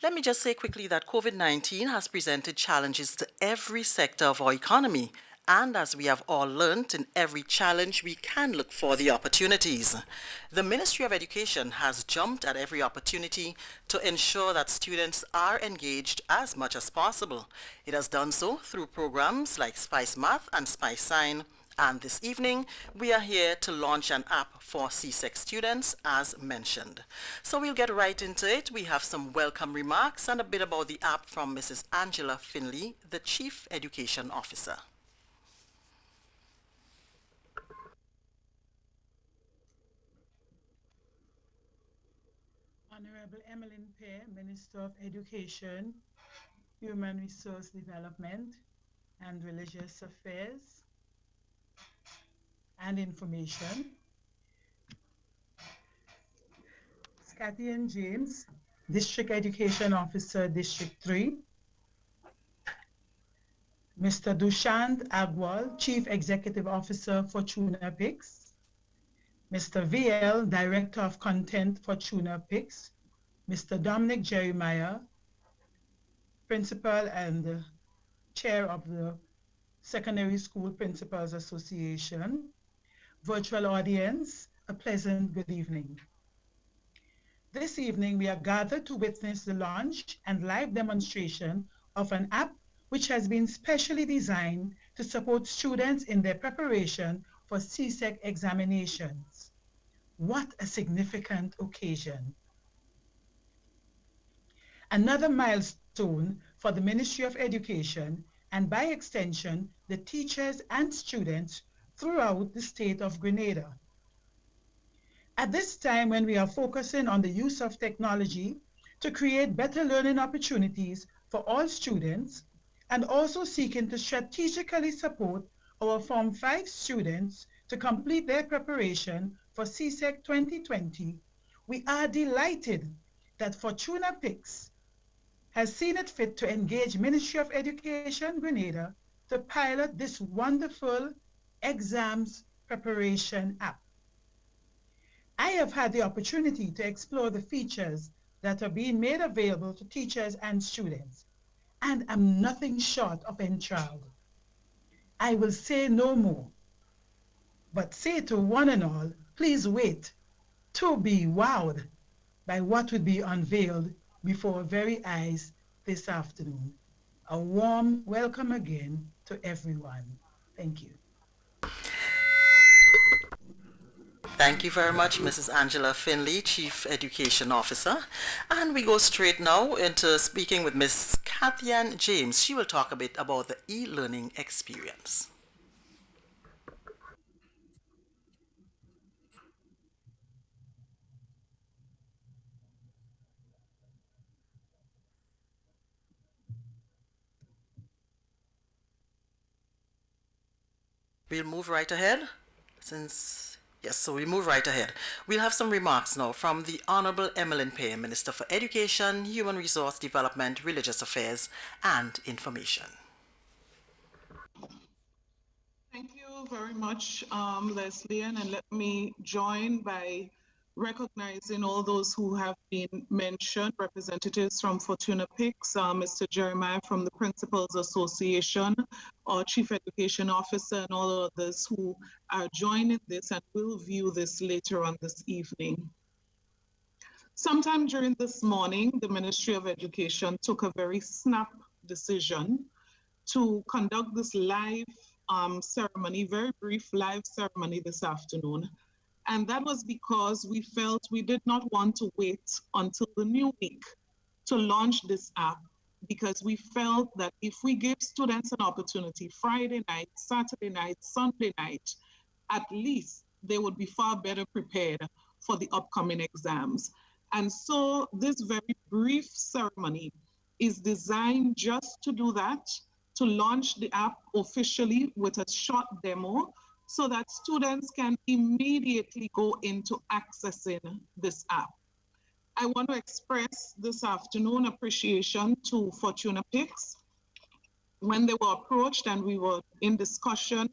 Let me just say quickly that COVID-19 has presented challenges to every sector of our economy. And as we have all learnt, in every challenge we can look for the opportunities. The Ministry of Education has jumped at every opportunity to ensure that students are engaged as much as possible. It has done so through programs like Spice Math and Spice Sign. And this evening, we are here to launch an app for CSEC students, as mentioned. So we'll get right into it. We have some welcome remarks and a bit about the app from Mrs. Angela Finley, the Chief Education Officer. Honorable Emmeline Pear, Minister of Education, Human Resource Development, and Religious Affairs and Information. Scatty James, District Education Officer, District 3. Mr. Dushant Agwal, Chief Executive Officer, Fortuna Picks. Mr. VL, Director of Content, Fortuna Picks. Mr. Dominic Jeremiah, Principal and Chair of the Secondary School Principals Association. Virtual audience, a pleasant good evening. This evening, we are gathered to witness the launch and live demonstration of an app which has been specially designed to support students in their preparation for CSEC examinations. What a significant occasion. Another milestone for the Ministry of Education and by extension, the teachers and students throughout the state of Grenada. At this time when we are focusing on the use of technology to create better learning opportunities for all students and also seeking to strategically support our Form 5 students to complete their preparation for CSEC 2020, we are delighted that Fortuna Picks has seen it fit to engage Ministry of Education Grenada to pilot this wonderful exams preparation app. I have had the opportunity to explore the features that are being made available to teachers and students, and am nothing short of enthralled. I will say no more, but say to one and all, please wait to be wowed by what would be unveiled before our very eyes this afternoon. A warm welcome again to everyone. Thank you. Thank you very much, Mrs. Angela Finley, Chief Education Officer. And we go straight now into speaking with Ms. Kathy James. She will talk a bit about the e-learning experience. We'll move right ahead so we move right ahead. We'll have some remarks now from the Honorable Emmeline Payne, Minister for Education, Human Resource Development, Religious Affairs and Information. Thank you very much, Leslie, and let me join by recognizing all those who have been mentioned, representatives from Fortuna Picks, Mr. Jeremiah from the Principals Association, our Chief Education Officer, and all others who are joining this and will view this later on this evening. Sometime during this morning, the Ministry of Education took a very snap decision to conduct this live ceremony, very brief live ceremony this afternoon. And that was because we felt we did not want to wait until the new week to launch this app, because we felt that if we give students an opportunity Friday night, Saturday night, Sunday night, at least they would be far better prepared for the upcoming exams. And so this very brief ceremony is designed just to do that, to launch the app officially with a short demo so that students can immediately go into accessing this app. I want to express this afternoon appreciation to Fortuna Picks. When they were approached and we were in discussion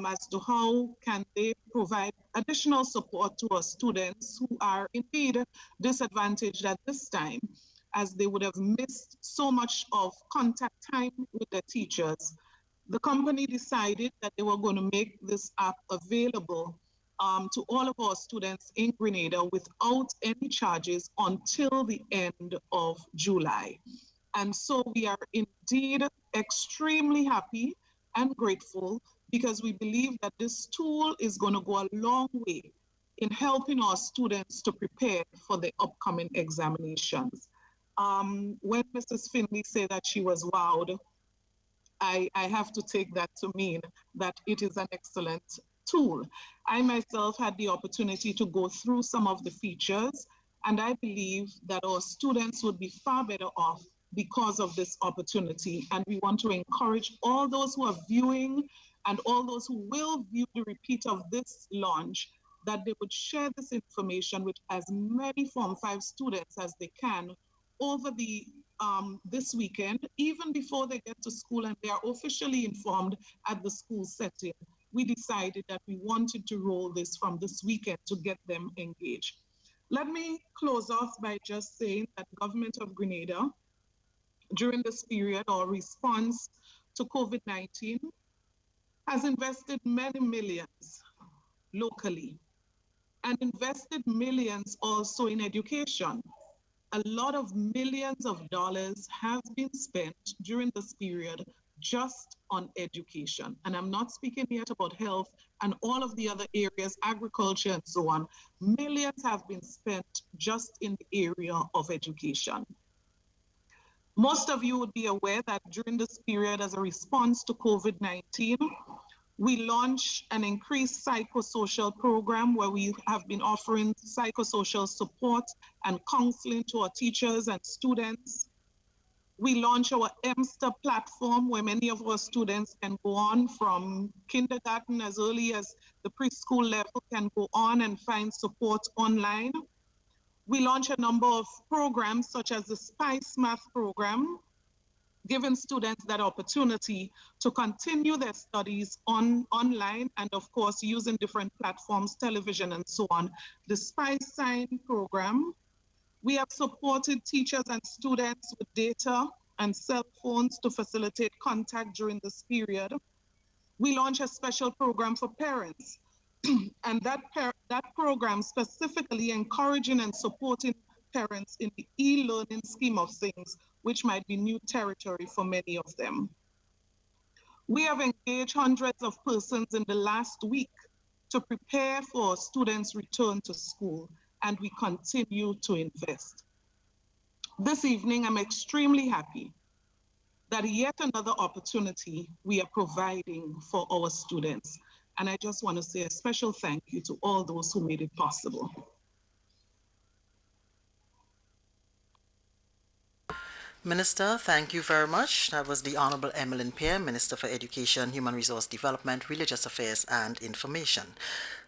as to how can they provide additional support to our students who are indeed disadvantaged at this time. as they would have missed so much of contact time with their teachers, the company decided that they were going to make this app available to all of our students in Grenada without any charges until the end of July. And so we are indeed extremely happy and grateful because we believe that this tool is going to go a long way in helping our students to prepare for the upcoming examinations. When Mrs. Finley said that she was wowed, I have to take that to mean that it is an excellent tool. I myself had the opportunity to go through some of the features, and I believe that our students would be far better off because of this opportunity. And we want to encourage all those who are viewing and all those who will view the repeat of this launch that they would share this information with as many Form 5 students as they can over the this weekend, even before they get to school and they are officially informed at the school setting. We decided that we wanted to roll this from this weekend to get them engaged. Let me close off by just saying that the government of Grenada, during this period or response to COVID-19, has invested many millions locally and invested millions also in education. A lot of millions of dollars have been spent during this period just on education. And I'm not speaking yet about health and all of the other areas, agriculture and so on. Millions have been spent just in the area of education. Most of you would be aware that during this period, as a response to COVID-19, we launched an increased psychosocial program where we have been offering psychosocial support and counseling to our teachers and students. We launched our MSTER platform where many of our students can go on from kindergarten as early as the preschool level, can go on and find support online. We launched a number of programs such as the Spice Math program, giving students that opportunity to continue their studies online and of course using different platforms, television and so on. The Spice Sign program, we have supported teachers and students with data and cell phones to facilitate contact during this period. We launched a special program for parents and that program specifically encouraging and supporting parents in the e-learning scheme of things, which might be new territory for many of them. We have engaged hundreds of persons in the last week to prepare for students' return to school, and we continue to invest. This evening, I'm extremely happy that yet another opportunity we are providing for our students. And I just want to say a special thank you to all those who made it possible. Minister, thank you very much. That was the Honorable Emmeline Pierre, Minister for Education, Human Resource Development, Religious Affairs and Information.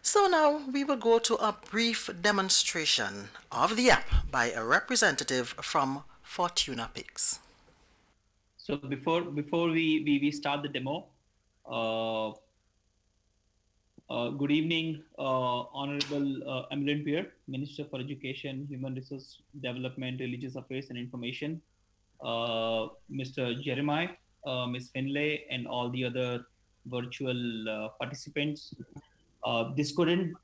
So now we will go to a brief demonstration of the app by a representative from Fortuna Pigs. So before we start the demo, good evening, Honorable Emmeline Pierre, Minister for Education, Human Resource Development, Religious Affairs and Information, Mr. Jeremiah, Ms. Finlay, and all the other virtual participants. This couldn't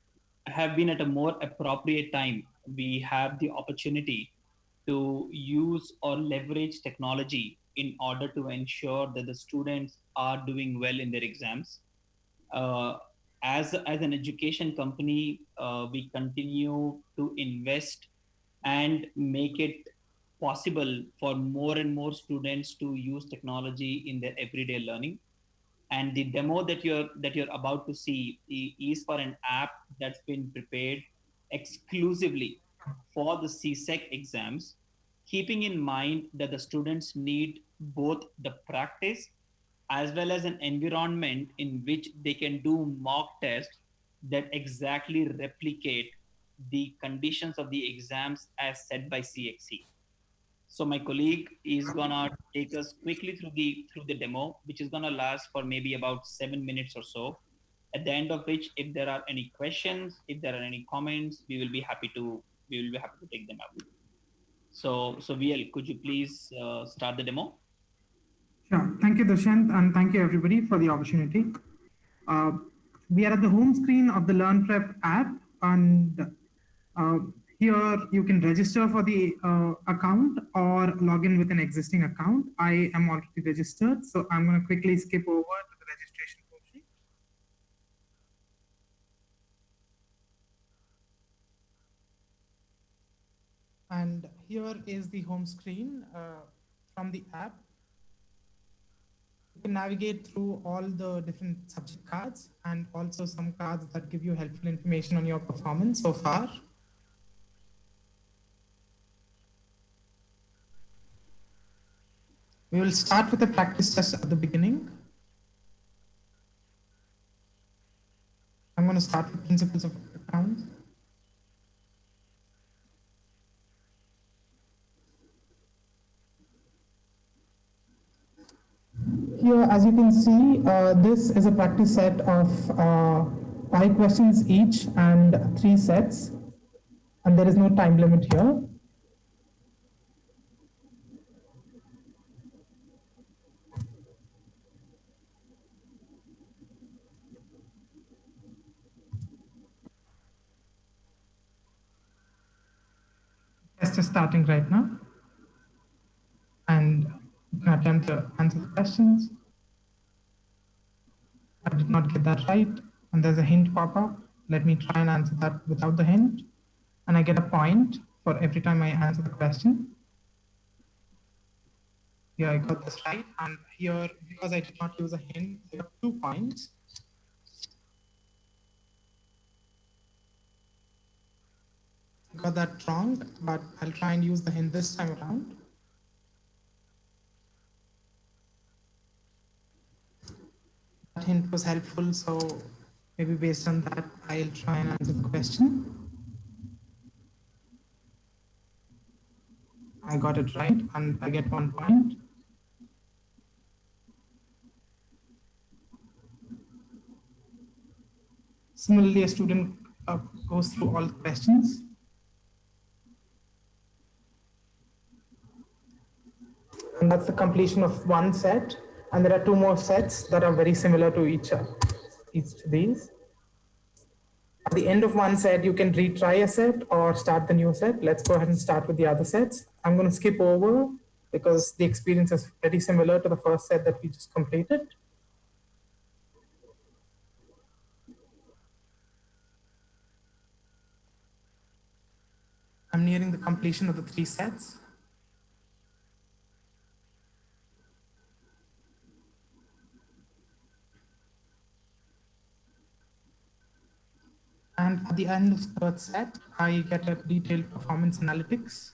have been at a more appropriate time. We have the opportunity to use or leverage technology in order to ensure that the students are doing well in their exams. As an education company, we continue to invest and make it possible for more and more students to use technology in their everyday learning. And the demo that you're about to see is for an app that's been prepared exclusively for the CSEC exams, keeping in mind that the students need both the practice as well as an environment in which they can do mock tests that exactly replicate the conditions of the exams as set by CXC. So my colleague is gonna take us quickly through the demo, which is gonna last for maybe about 7 minutes or so. At the end of which, if there are any questions, if there are any comments, we will be happy to take them up. So VL, could you please start the demo? Sure. Thank you, Dushyant, and thank you everybody for the opportunity. Uh, we are at the home screen of the Lernprep app, and uh, here you can register for the account or log in with an existing account. I am already registered, so I'm going to quickly skip over to the registration portion. And here is the home screen from the app. You can navigate through all the different subject cards and also some cards that give you helpful information on your performance so far. We will start with a practice test at the beginning. I'm going to start with principles of accounts. Here, as you can see, this is a practice set of 5 questions each and 3 sets, and there is no time limit here. Test is starting right now, and you can attempt to answer the questions. I did not get that right, and there's a hint pop up. Let me try and answer that without the hint, and I get a point for every time I answer the question. Yeah, I got this right, and here, because I did not use a hint, I got 2 points. I got that wrong, but I'll try and use the hint this time around. That hint was helpful, so maybe based on that, I'll try and answer the question. I got it right, and I get 1 point. Similarly, a student goes through all the questions. And that's the completion of 1 set. And there are 2 more sets that are very similar to each of these. At the end of 1 set, you can retry a set or start the new set. Let's go ahead and start with the other sets. I'm going to skip over because the experience is very similar to the first set that we just completed. I'm nearing the completion of the 3 sets. And at the end of the 3rd set, I get a detailed performance analytics.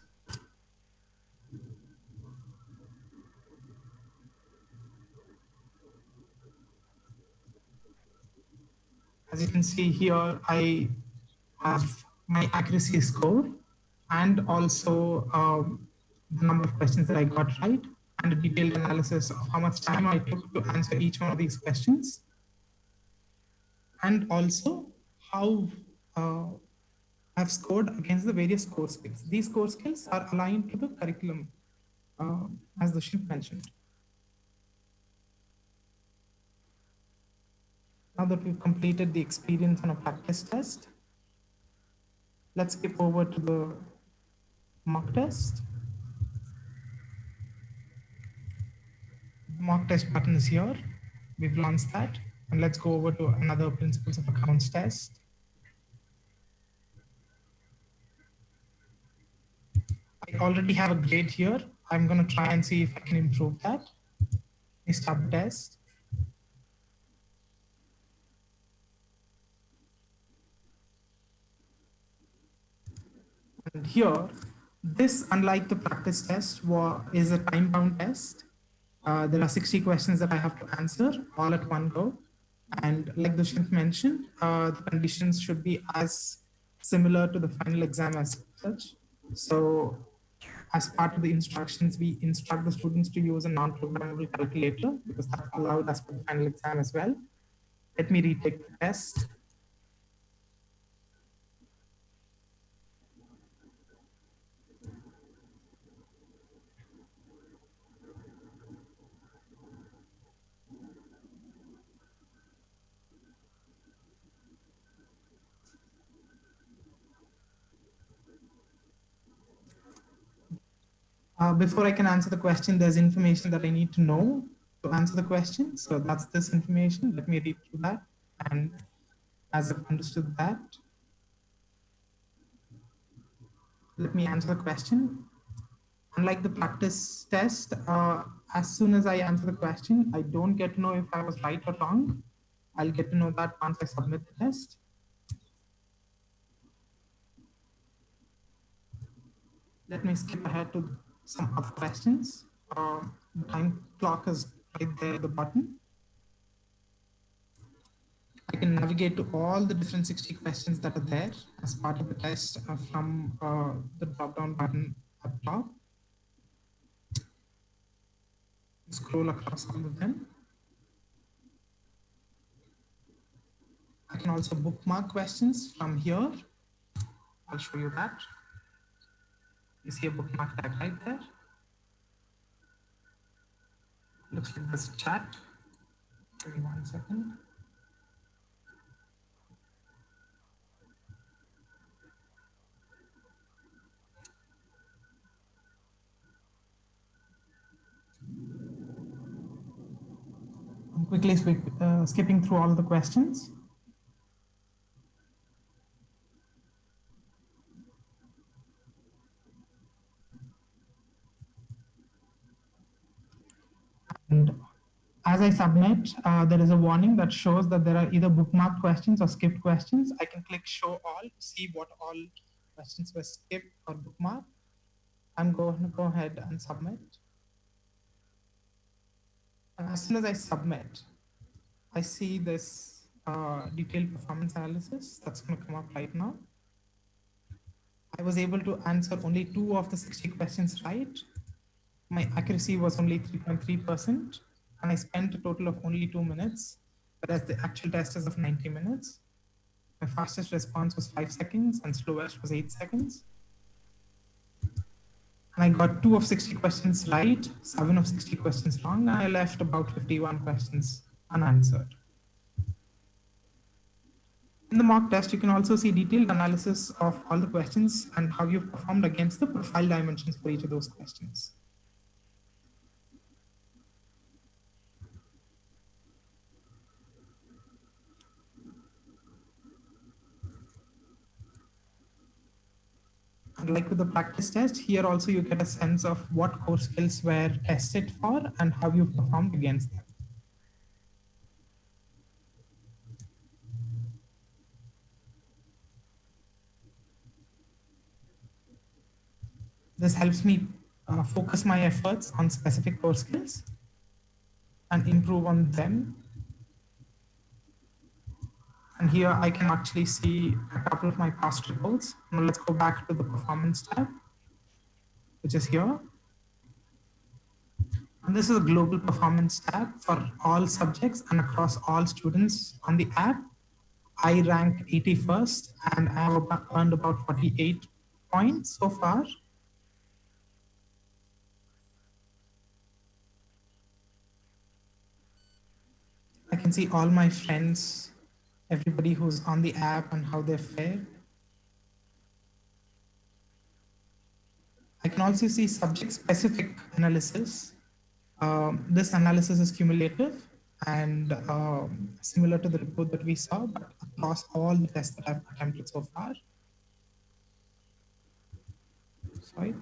As you can see here, I have my accuracy score and also the number of questions that I got right, and a detailed analysis of how much time I took to answer each one of these questions, and also how I've scored against the various core skills. These core skills are aligned to the curriculum, as Dushyant mentioned. Now that we've completed the experience on a practice test, let's skip over to the mock test. The mock test button is here. We've launched that. And let's go over to another principles of accounts test. I already have a grade here. I'm going to try and see if I can improve that. I start the test. And here, this, unlike the practice test, is a time-bound test. There are 60 questions that I have to answer all at one go. And like Dushyant mentioned, the conditions should be as similar to the final exam as such. So as part of the instructions, we instruct the students to use a non-programmable calculator because that's allowed as per the final exam as well. Let me retake the test. Before I can answer the question, there's information that I need to know to answer the question. So that's this information. Let me read through that. And as I've understood that, let me answer the question. Unlike the practice test, as soon as I answer the question, I don't get to know if I was right or wrong. I'll get to know that once I submit the test. Let me skip ahead to some other questions. The time clock is right there at the bottom. I can navigate to all the different 60 questions that are there as part of the test from the drop-down button up top. Scroll across all of them. I can also bookmark questions from here. I'll show you that. You see a bookmark tag right there. Looks like this chat. Give me 1 second. I'm quickly skipping through all the questions. And as I submit, there is a warning that shows that there are either bookmarked questions or skipped questions. I can click show all to see what all questions were skipped or bookmarked. I'm going to go ahead and submit. And as soon as I submit, I see this detailed performance analysis that's going to come up right now. I was able to answer only 2 of the 60 questions right. My accuracy was only 3.3%, and I spent a total of only 2 minutes, whereas the actual test is of 90 minutes. My fastest response was 5 seconds, and slowest was 8 seconds. And I got 2 of 60 questions right, 7 of 60 questions wrong, and I left about 51 questions unanswered. In the mock test, you can also see detailed analysis of all the questions and how you've performed against the profile dimensions for each of those questions. And like with the practice test, here also you get a sense of what core skills were tested for and how you performed against them. This helps me focus my efforts on specific core skills and improve on them. And here I can actually see a couple of my past reports. Now let's go back to the performance tab, which is here. And this is a global performance tab for all subjects and across all students on the app. I rank 81st and I have earned about 48 points so far. I can see all my friends, everybody who's on the app and how they fared. I can also see subject-specific analysis. This analysis is cumulative and similar to the report that we saw, but across all the tests that I've attempted so far. Sorry.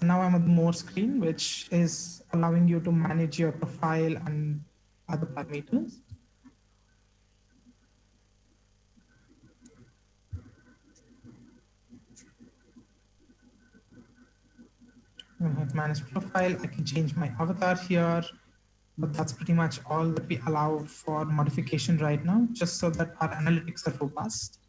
Now I'm on the more screen, which is allowing you to manage your profile and other parameters. I have managed profile. I can change my avatar here, but that's pretty much all that we allow for modification right now, just so that our analytics are robust.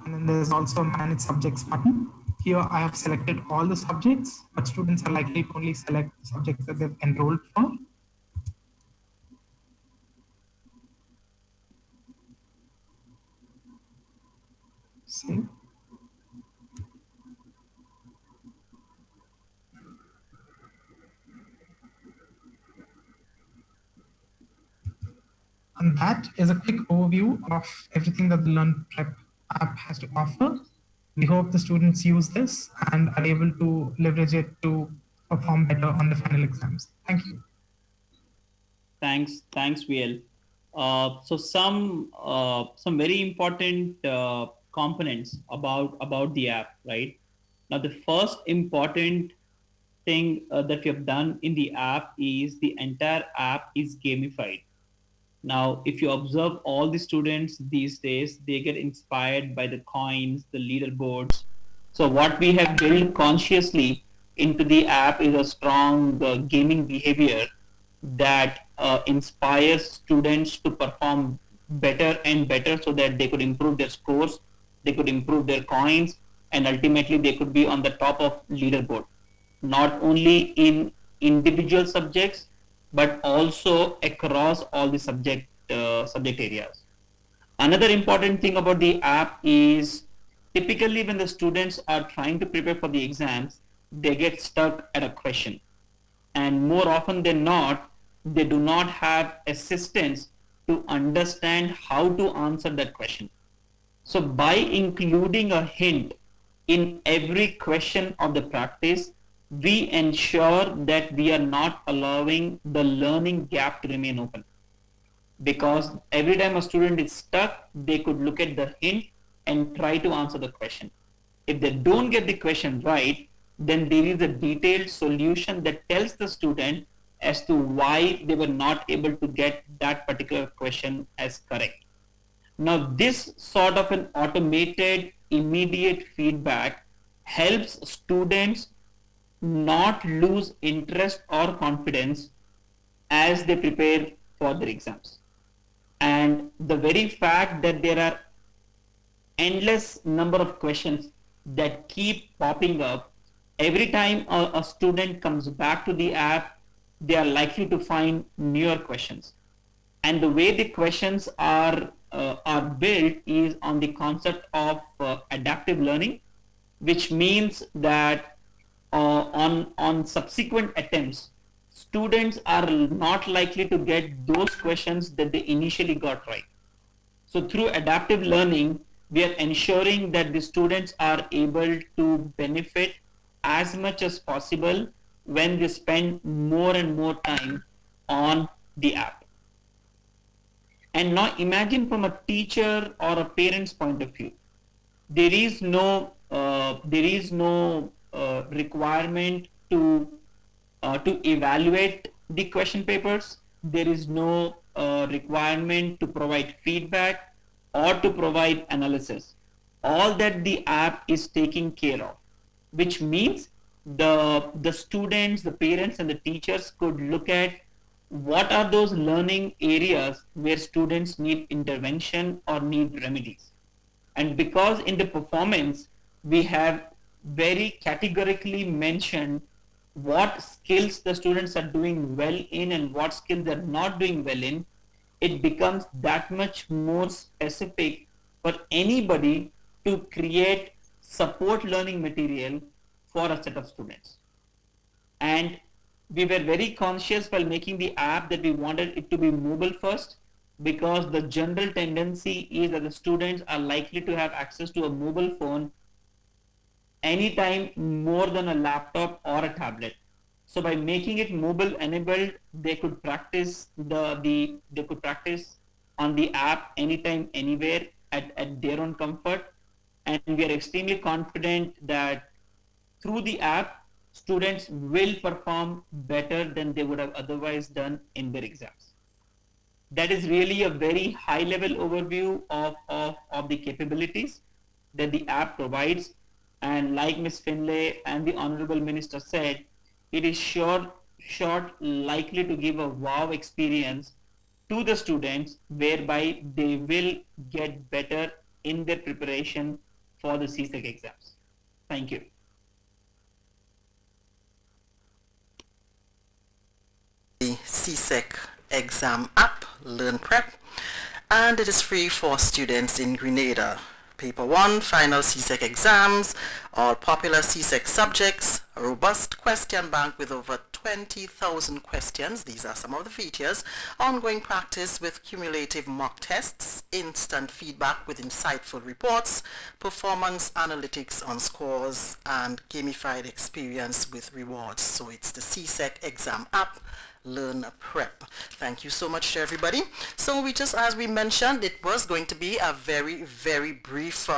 And then there's also a manage subjects button. Here I have selected all the subjects, but students are likely to only select the subjects that they've enrolled for. See. And that is a quick overview of everything that the Lernprep app has to offer. We hope the students use this and are able to leverage it to perform better on the final exams. Thank you. Thanks, VL. So some very important components about the app, right? Now, the first important thing that we have done in the app is the entire app is gamified. Now, if you observe all the students these days, they get inspired by the coins, the leaderboards. So, what we have built consciously into the app is a strong gaming behavior that inspires students to perform better and better so that they could improve their scores, they could improve their coins, and ultimately they could be on the top of leaderboard, not only in individual subjects but also across all the subject areas. Another important thing about the app is typically when the students are trying to prepare for the exams, they get stuck at a question, and more often than not, they do not have assistance to understand how to answer that question. So by including a hint in every question of the practice, we ensure that we are not allowing the learning gap to remain open. Because every time a student is stuck, they could look at the hint and try to answer the question. If they don't get the question right, then there is a detailed solution that tells the student as to why they were not able to get that particular question as correct. Now, this sort of an automated immediate feedback helps students not lose interest or confidence as they prepare for their exams. And the very fact that there are endless number of questions that keep popping up, every time a student comes back to the app, they are likely to find newer questions. And the way the questions are built is on the concept of adaptive learning, which means that on subsequent attempts, students are not likely to get those questions that they initially got right. So through adaptive learning, we are ensuring that the students are able to benefit as much as possible when they spend more and more time on the app. And now imagine from a teacher or a parent's point of view, there is no requirement to evaluate the question papers. There is no requirement to provide feedback or to provide analysis. All that the app is taking care of, which means the students, the parents, and the teachers could look at what are those learning areas where students need intervention or need remedies. And because in the performance, we have very categorically mentioned what skills the students are doing well in and what skills they're not doing well in, it becomes that much more specific for anybody to create support learning material for a set of students. And we were very conscious while making the app that we wanted it to be mobile first, because the general tendency is that the students are likely to have access to a mobile phone anytime more than a laptop or a tablet. So by making it mobile enabled, they could practice they could practice on the app anytime, anywhere at their own comfort. And we are extremely confident that through the app, students will perform better than they would have otherwise done in their exams. That is really a very high level overview of the capabilities that the app provides. And like Ms. Finlay and the Honorable Minister said, it is likely to give a wow experience to the students, whereby they will get better in their preparation for the CSEC exams. Thank you. The CSEC exam app, Lernprep, and it is free for students in Grenada. Paper 1, final CSEC exams, all popular CSEC subjects, a robust question bank with over 20,000 questions. These are some of the features. Ongoing practice with cumulative mock tests, instant feedback with insightful reports, performance analytics on scores, and gamified experience with rewards. So it's the CSEC exam app, Lernprep. Thank you so much to everybody. So we just, as we mentioned, it was going to be a very, very brief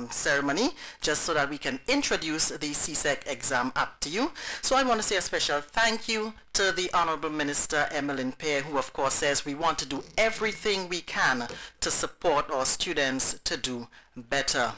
ceremony, just so that we can introduce the CSEC exam app to you. So I want to say a special thank you to the Honorable Minister Lernprep, who of course says we want to do everything we can to support our students to do better.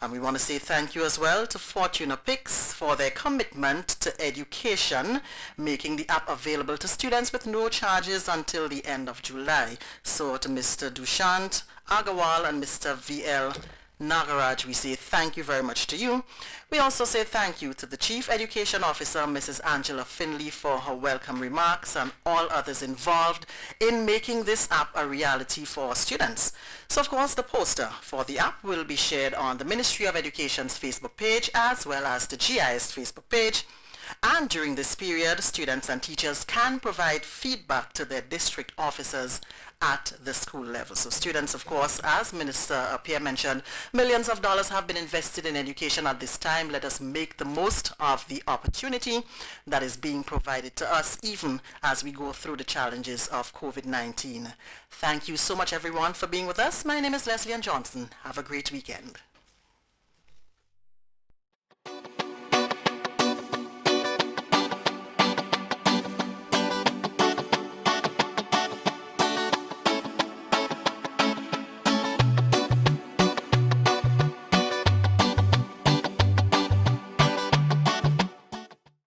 And we want to say thank you as well to Fortuna Picks for their commitment to education, making the app available to students with no charges until the end of July. So to Mr. Dushant Agarwal and Mr. V.L. Nagaraj, we say thank you very much to you. We also say thank you to the Chief Education Officer, Mrs. Angela Finley, for her welcome remarks, and all others involved in making this app a reality for our students. So of course the poster for the app will be shared on the Ministry of Education's Facebook page as well as the GIS Facebook page. And during this period, students and teachers can provide feedback to their district officers at the school level. So students, of course, as Minister Pierre mentioned, millions of dollars have been invested in education at this time. Let us make the most of the opportunity that is being provided to us, even as we go through the challenges of COVID-19. Thank you so much, everyone, for being with us. My name is Leslie Ann Johnson. Have a great weekend.